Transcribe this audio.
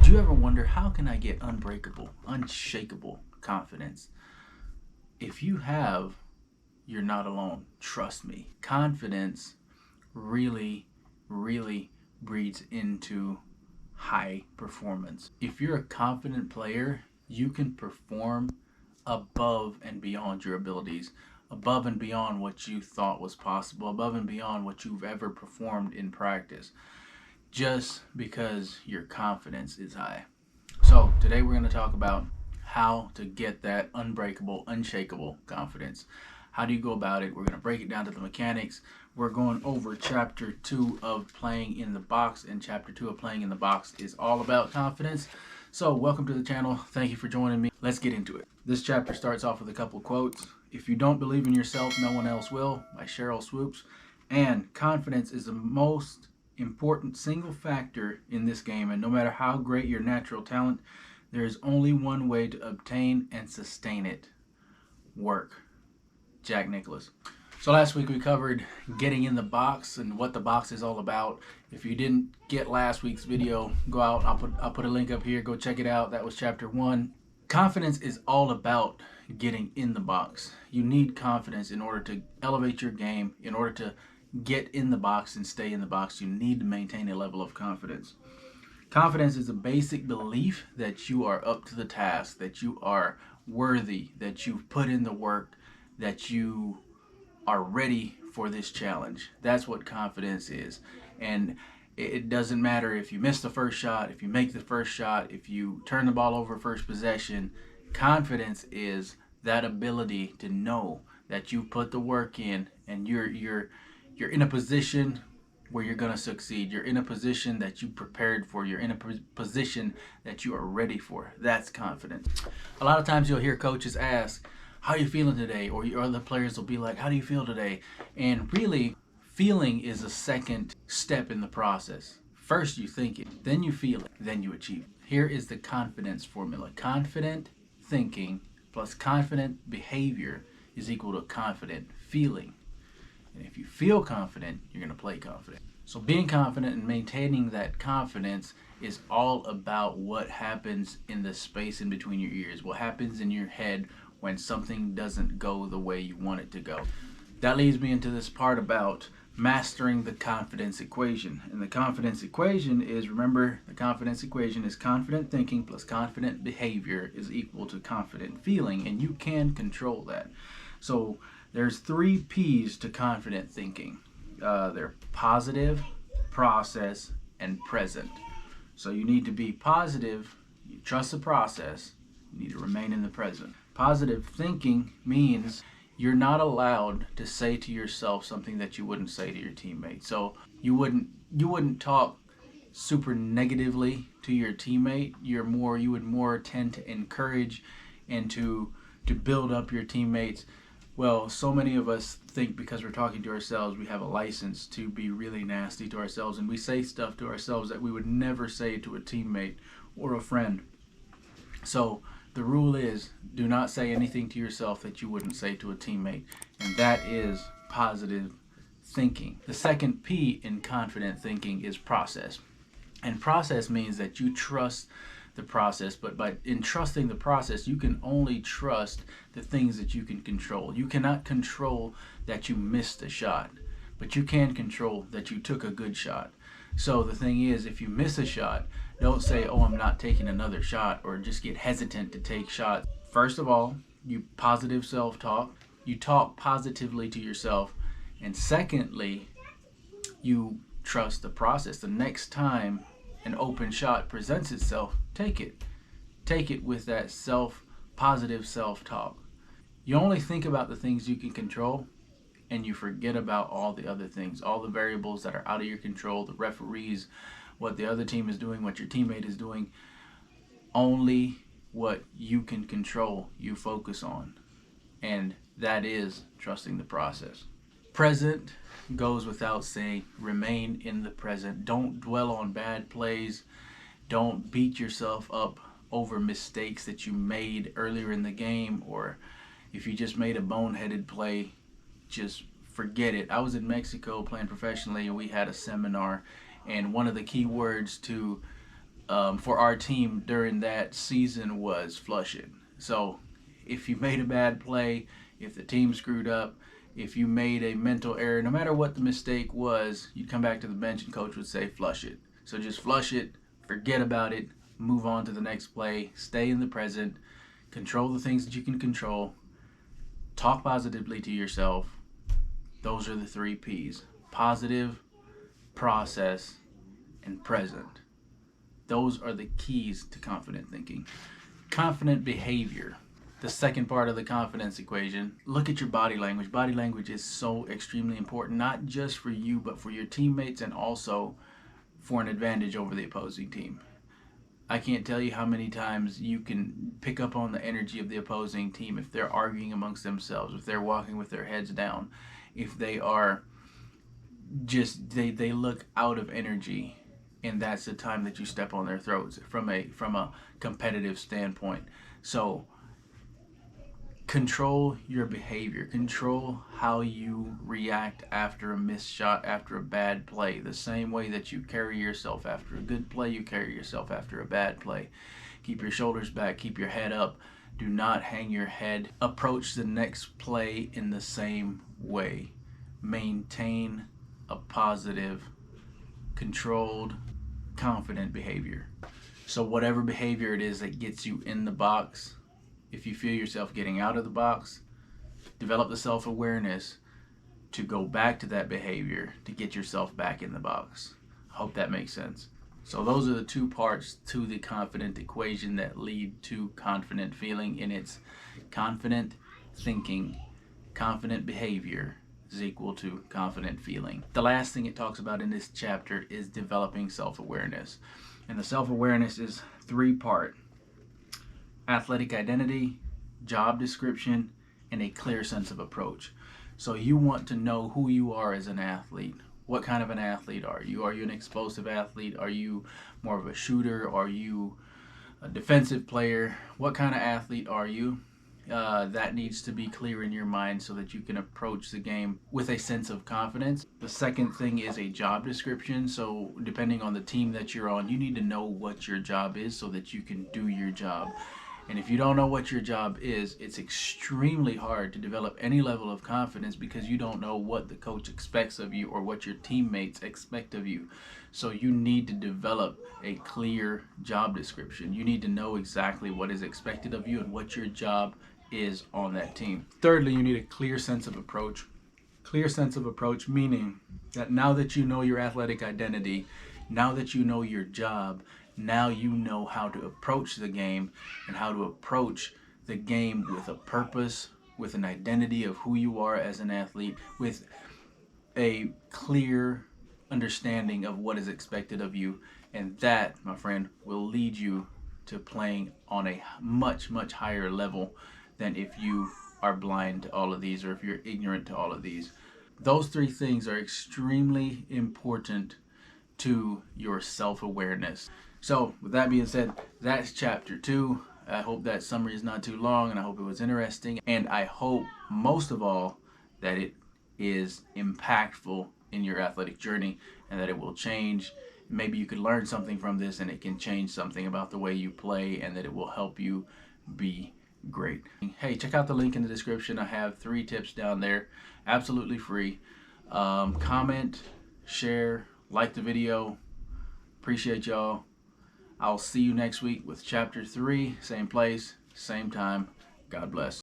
Do you ever wonder, how can I get unbreakable, unshakable confidence? If you have, you're not alone. Trust me. Confidence really, really breeds into high performance. If you're a confident player, you can perform above and beyond your abilities, above and beyond what you thought was possible, above and beyond what you've ever performed in practice, just because your confidence is high. So today we're going to talk about how to get that unbreakable, unshakable confidence. How do you go about it? We're going to break it down to the mechanics. We're going over chapter 2 of playing in the box, and chapter 2 of playing in the box is all about confidence. So welcome to the channel. Thank you for joining me. Let's get into it. This chapter starts off with a couple quotes. If you don't believe in yourself, no one else will, by Cheryl Swoops. And confidence is the most important single factor in this game, and no matter how great your natural talent, there is only one way to obtain and sustain it: work. Jack Nicklaus. So last week we covered getting in the box and what the box is all about. If you didn't get last week's video, go out. I'll put a link up here. Go check it out. That was chapter 1. Confidence is all about getting in the box. You need confidence in order to elevate your game. In order to get in the box and stay in the box, you need to maintain a level of confidence. Confidence is a basic belief that you are up to the task, that you are worthy, that you've put in the work, that you are ready for this challenge. That's what confidence is. And it doesn't matter if you miss the first shot, if you make the first shot, if you turn the ball over first possession. Confidence is that ability to know that you put the work in and you're in a position where you're going to succeed. You're in a position that you prepared for. You're in a position that you are ready for. That's confidence. A lot of times you'll hear coaches ask, how are you feeling today? Or your other players will be like, how do you feel today? And really, feeling is a second step in the process. First you think it, then you feel it, then you achieve it. Here is the confidence formula. Confident thinking plus confident behavior is equal to confident feeling. And if you feel confident, you're going to play confident. So being confident and maintaining that confidence is all about what happens in the space in between your ears, what happens in your head when something doesn't go the way you want it to go. That leads me into this part about mastering the confidence equation. And the confidence equation is, remember, the confidence equation is confident thinking plus confident behavior is equal to confident feeling, and you can control that. So there's 3 P's to confident thinking. They're positive, process, and present. So you need to be positive, you trust the process, you need to remain in the present. Positive thinking means you're not allowed to say to yourself something that you wouldn't say to your teammate. So you wouldn't talk super negatively to your teammate. You would more tend to encourage and to build up your teammates. Well, so many of us think because we're talking to ourselves, we have a license to be really nasty to ourselves, and we say stuff to ourselves that we would never say to a teammate or a friend. So the rule is, do not say anything to yourself that you wouldn't say to a teammate, and that is positive thinking. The second P in confident thinking is process. And process means that you trust the process, but in trusting the process, you can only trust the things that you can control. You cannot control that you missed a shot, but you can control that you took a good shot. So the thing is, if you miss a shot, don't say, oh, I'm not taking another shot, or just get hesitant to take shots. First of all, you positive self-talk. You talk positively to yourself. And secondly, you trust the process. The next time an open shot presents itself, take it. Take it with that positive self-talk. You only think about the things you can control, and you forget about all the other things, all the variables that are out of your control, the referees, what the other team is doing, what your teammate is doing. Only what you can control, you focus on. And that is trusting the process. Present goes without saying. Remain in the present. Don't dwell on bad plays. Don't beat yourself up over mistakes that you made earlier in the game, or if you just made a boneheaded play, just forget it. I was in Mexico playing professionally, and we had a seminar, and one of the key words to for our team during that season was flush it. So if you made a bad play, if the team screwed up, if you made a mental error, no matter what the mistake was, you'd come back to the bench and coach would say flush it. So just flush it, forget about it, move on to the next play, stay in the present, control the things that you can control, talk positively to yourself. Those are the 3 P's: positive, process, and present. Those are the keys to confident thinking. Confident behavior, the second part of the confidence equation. Look at your body language. Body language is so extremely important, not just for you, but for your teammates and also for an advantage over the opposing team. I can't tell you how many times you can pick up on the energy of the opposing team if they're arguing amongst themselves, if they're walking with their heads down, if they are just, they look out of energy, and that's the time that you step on their throats from a competitive standpoint. So control your behavior, control how you react after a missed shot, after a bad play. The same way that you carry yourself after a good play, you carry yourself after a bad play. Keep your shoulders back, keep your head up, do not hang your head. Approach the next play in the same way. Maintain a positive, controlled, confident behavior. So whatever behavior it is that gets you in the box, if you feel yourself getting out of the box, develop the self-awareness to go back to that behavior to get yourself back in the box. I hope that makes sense. So those are the 2 parts to the confident equation that lead to confident feeling, and it's confident thinking, confident behavior is equal to confident feeling. The last thing it talks about in this chapter is developing self-awareness. And the self-awareness is 3-part: athletic identity, job description, and a clear sense of approach. So you want to know who you are as an athlete. What kind of an athlete are you? Are you an explosive athlete? Are you more of a shooter? Are you a defensive player? What kind of athlete are you? That needs to be clear in your mind so that you can approach the game with a sense of confidence. The second thing is a job description. So depending on the team that you're on, you need to know what your job is so that you can do your job. And if you don't know what your job is, it's extremely hard to develop any level of confidence because you don't know what the coach expects of you or what your teammates expect of you. So you need to develop a clear job description. You need to know exactly what is expected of you and what your job is on that team. Thirdly, you need a clear sense of approach. Clear sense of approach meaning that now that you know your athletic identity, now that you know your job, now you know how to approach the game and how to approach the game with a purpose, with an identity of who you are as an athlete, with a clear understanding of what is expected of you. And that, my friend, will lead you to playing on a much, much higher level than if you are blind to all of these or if you're ignorant to all of these. Those 3 things are extremely important to your self-awareness. So with that being said, that's chapter 2. I hope that summary is not too long, and I hope it was interesting, and I hope most of all that it is impactful in your athletic journey and that it will change. Maybe you could learn something from this and it can change something about the way you play and that it will help you be great. Hey, check out the link in the description. I have 3 tips down there, absolutely free. Comment, share, like the video. Appreciate y'all. I'll see you next week with chapter 3, same place, same time. God bless.